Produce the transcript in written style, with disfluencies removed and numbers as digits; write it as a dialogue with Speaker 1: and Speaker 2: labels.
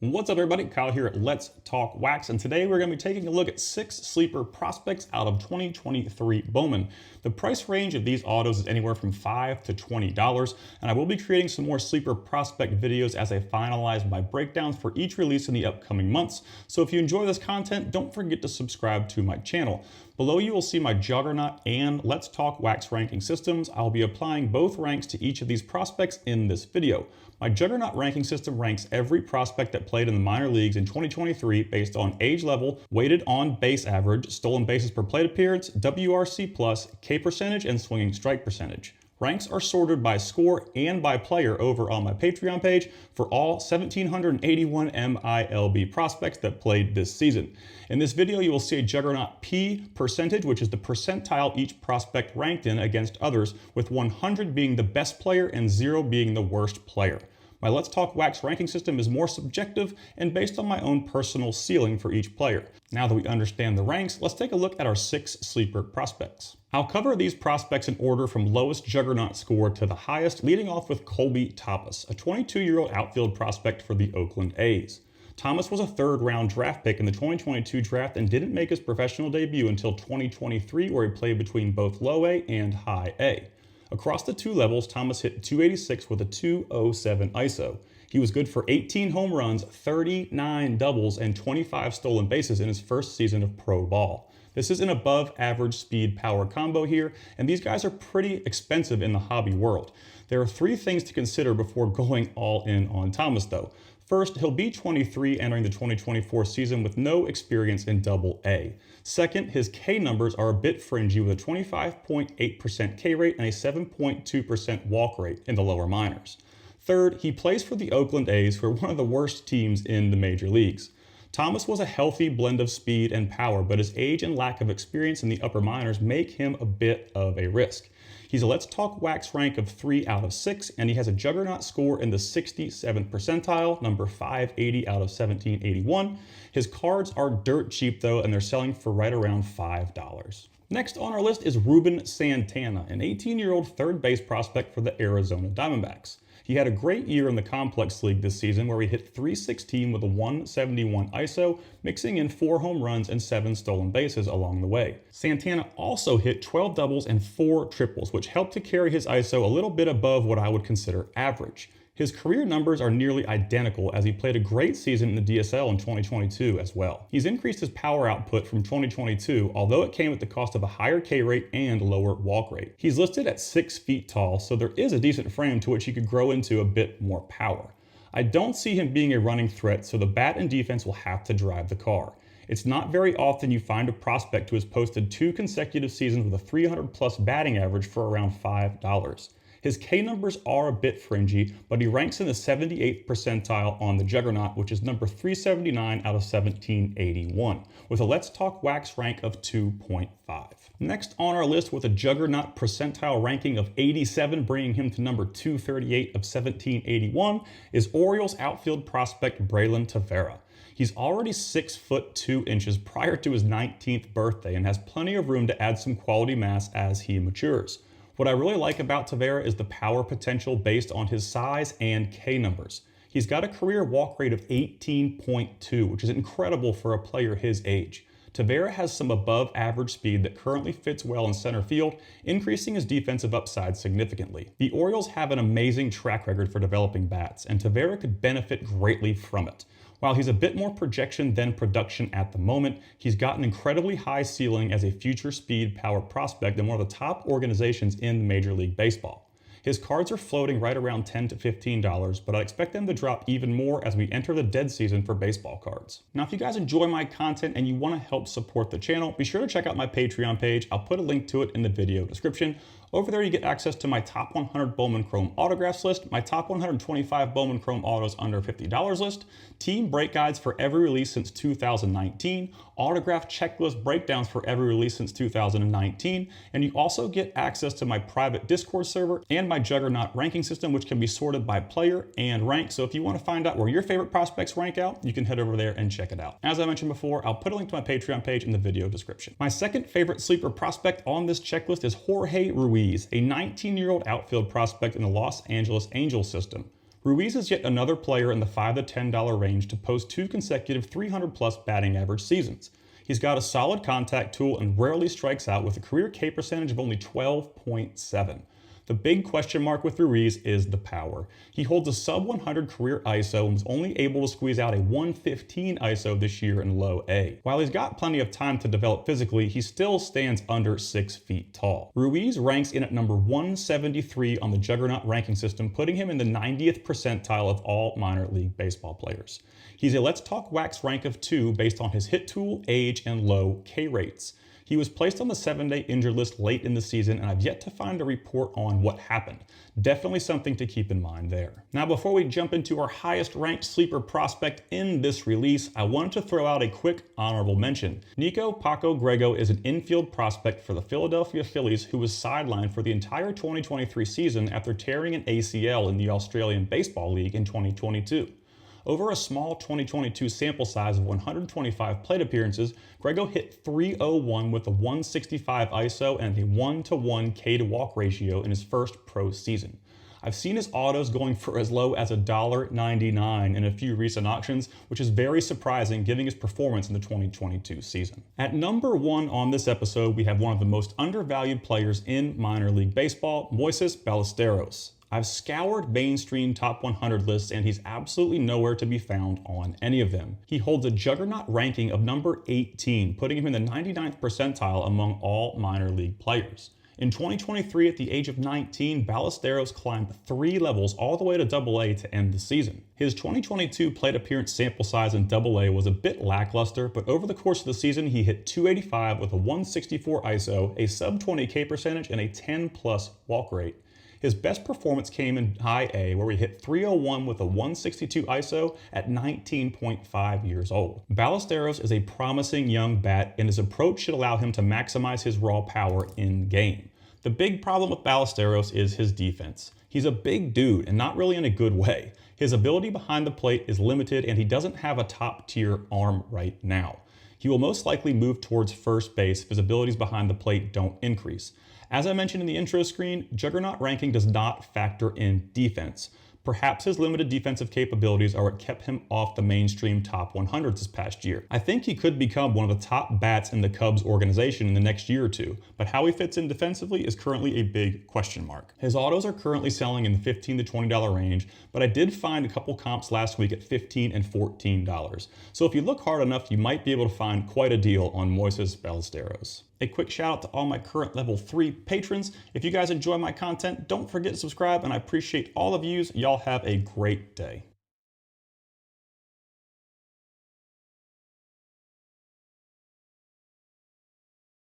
Speaker 1: What's up, everybody? Kyle here at Let's Talk Wax, and today we're going to be taking a look at 6 sleeper prospects out of 2023 Bowman. The price range of these autos is anywhere from $5 to $20, and I will be creating some more sleeper prospect videos as I finalize my breakdowns for each release in the upcoming months. So if you enjoy this content, don't forget to subscribe to my channel. Below you will see my Juggernaut and Let's Talk Wax ranking systems. I'll be applying both ranks to each of these prospects in this video. My Juggernaut ranking system ranks every prospect that played in the minor leagues in 2023 based on age level, weighted on base average, stolen bases per plate appearance, WRC+, K percentage, and swinging strike percentage. Ranks are sorted by score and by player over on my Patreon page for all 1,781 MILB prospects that played this season. In this video, you will see a Juggernaut P percentage, which is the percentile each prospect ranked in against others, with 100 being the best player and 0 being the worst player. My Let's Talk Wax ranking system is more subjective and based on my own personal ceiling for each player. Now that we understand the ranks, let's take a look at our 6 sleeper prospects. I'll cover these prospects in order from lowest Juggernaut score to the highest, leading off with Colby, a 22-year-old outfield prospect for the Oakland A's. Thomas was a third-round draft pick in the 2022 draft and didn't make his professional debut until 2023, where he played between both low A and high A. Across the two levels, Thomas hit .286 with a .207 ISO. He was good for 18 home runs, 39 doubles, and 25 stolen bases in his first season of pro ball. This is an above average speed power combo here, and these guys are pretty expensive in the hobby world. There are 3 things to consider before going all in on Thomas though. First, he'll be 23 entering the 2024 season with no experience in Double A. Second, his K numbers are a bit fringy with a 25.8% K rate and a 7.2% walk rate in the lower minors. Third, he plays for the Oakland A's, who are one of the worst teams in the major leagues. Thomas was a healthy blend of speed and power, but his age and lack of experience in the upper minors make him a bit of a risk. He's a Let's Talk Wax rank of 3 out of 6, and he has a Juggernaut score in the 67th percentile, number 580 out of 1781. His cards are dirt cheap though, and they're selling for right around $5. Next on our list is Ruben Santana, an 18-year-old third base prospect for the Arizona Diamondbacks. He had a great year in the Complex League this season where he hit .316 with a 171 ISO, mixing in 4 home runs and 7 stolen bases along the way. Santana also hit 12 doubles and 4 triples, which helped to carry his ISO a little bit above what I would consider average. His career numbers are nearly identical as he played a great season in the DSL in 2022 as well. He's increased his power output from 2022, although it came at the cost of a higher K rate and lower walk rate. He's listed at 6 feet tall, so there is a decent frame to which he could grow into a bit more power. I don't see him being a running threat, so the bat and defense will have to drive the car. It's not very often you find a prospect who has posted 2 consecutive seasons with a 300-plus batting average for around $5. His K numbers are a bit fringy, but he ranks in the 78th percentile on the Juggernaut, which is number 379 out of 1781, with a Let's Talk Wax rank of 2.5. Next on our list, with a Juggernaut percentile ranking of 87, bringing him to number 238 of 1781, is Orioles outfield prospect Braylin Tavera. He's already 6 foot 2 inches prior to his 19th birthday and has plenty of room to add some quality mass as he matures. What I really like about Tavera is the power potential based on his size and K numbers. He's got a career walk rate of 18.2, which is incredible for a player his age. Tavera has some above average speed that currently fits well in center field, increasing his defensive upside significantly. The Orioles have an amazing track record for developing bats, and Tavera could benefit greatly from it. While he's a bit more projection than production at the moment, he's got an incredibly high ceiling as a future speed power prospect in one of the top organizations in Major League Baseball. His cards are floating right around $10 to $15, but I expect them to drop even more as we enter the dead season for baseball cards. Now, if you guys enjoy my content and you want to help support the channel, be sure to check out my Patreon page. I'll put a link to it in the video description. Over there, you get access to my top 100 Bowman Chrome autographs list, my top 125 Bowman Chrome autos under $50 list, team break guides for every release since 2019, autograph checklist breakdowns for every release since 2019, and you also get access to my private Discord server and my Juggernaut ranking system, which can be sorted by player and rank. So if you want to find out where your favorite prospects rank out, you can head over there and check it out. As I mentioned before, I'll put a link to my Patreon page in the video description. My second favorite sleeper prospect on this checklist is Jorge Ruiz, a 19-year-old outfield prospect in the Los Angeles Angels system. Ruiz is yet another player in the $5 to $10 range to post 2 consecutive 300-plus batting average seasons. He's got a solid contact tool and rarely strikes out with a career K percentage of only 12.7. The big question mark with Ruiz is the power. He holds a sub 100 career ISO and was only able to squeeze out a 115 ISO this year in low A. While he's got plenty of time to develop physically, he still stands under 6 feet tall. Ruiz ranks in at number 173 on the Juggernaut ranking system, putting him in the 90th percentile of all minor league baseball players. He's a Let's Talk Wax rank of 2 based on his hit tool, age, and low K rates. He was placed on the 7-day injured list late in the season, and I've yet to find a report on what happened. Definitely something to keep in mind there. Now, before we jump into our highest ranked sleeper prospect in this release, I wanted to throw out a quick honorable mention. Nico Paco Grego is an infield prospect for the Philadelphia Phillies who was sidelined for the entire 2023 season after tearing an ACL in the Australian Baseball League in 2022. Over a small 2022 sample size of 125 plate appearances, Grego hit .301 with a 165 ISO and a 1-to-1 K to walk ratio in his first pro season. I've seen his autos going for as low as $1.99 in a few recent auctions, which is very surprising given his performance in the 2022 season. At number 1 on this episode, we have one of the most undervalued players in minor league baseball, Moises Ballesteros. I've scoured mainstream top 100 lists and he's absolutely nowhere to be found on any of them. He holds a Juggernaut ranking of number 18, putting him in the 99th percentile among all minor league players. In 2023, at the age of 19, Ballesteros climbed 3 levels all the way to AA to end the season. His 2022 plate appearance sample size in AA was a bit lackluster, but over the course of the season, he hit .285 with a 164 ISO, a sub 20 K percentage, and a 10+ walk rate. His best performance came in high A, where he hit .301 with a 162 ISO at 19.5 years old. Ballesteros is a promising young bat, and his approach should allow him to maximize his raw power in game. The big problem with Ballesteros is his defense. He's a big dude, and not really in a good way. His ability behind the plate is limited, and he doesn't have a top-tier arm right now. He will most likely move towards first base if his abilities behind the plate don't increase. As I mentioned in the intro screen, Juggernaut ranking does not factor in defense. Perhaps his limited defensive capabilities are what kept him off the mainstream top 100s this past year. I think he could become one of the top bats in the Cubs organization in the next year or two, but how he fits in defensively is currently a big question mark. His autos are currently selling in the $15 to $20 range, but I did find a couple comps last week at $15 and $14. So if you look hard enough, you might be able to find quite a deal on Moises Ballesteros. A quick shout out to all my current level 3 patrons. If you guys enjoy my content, don't forget to subscribe, and I appreciate all of yous. Y'all have a great day.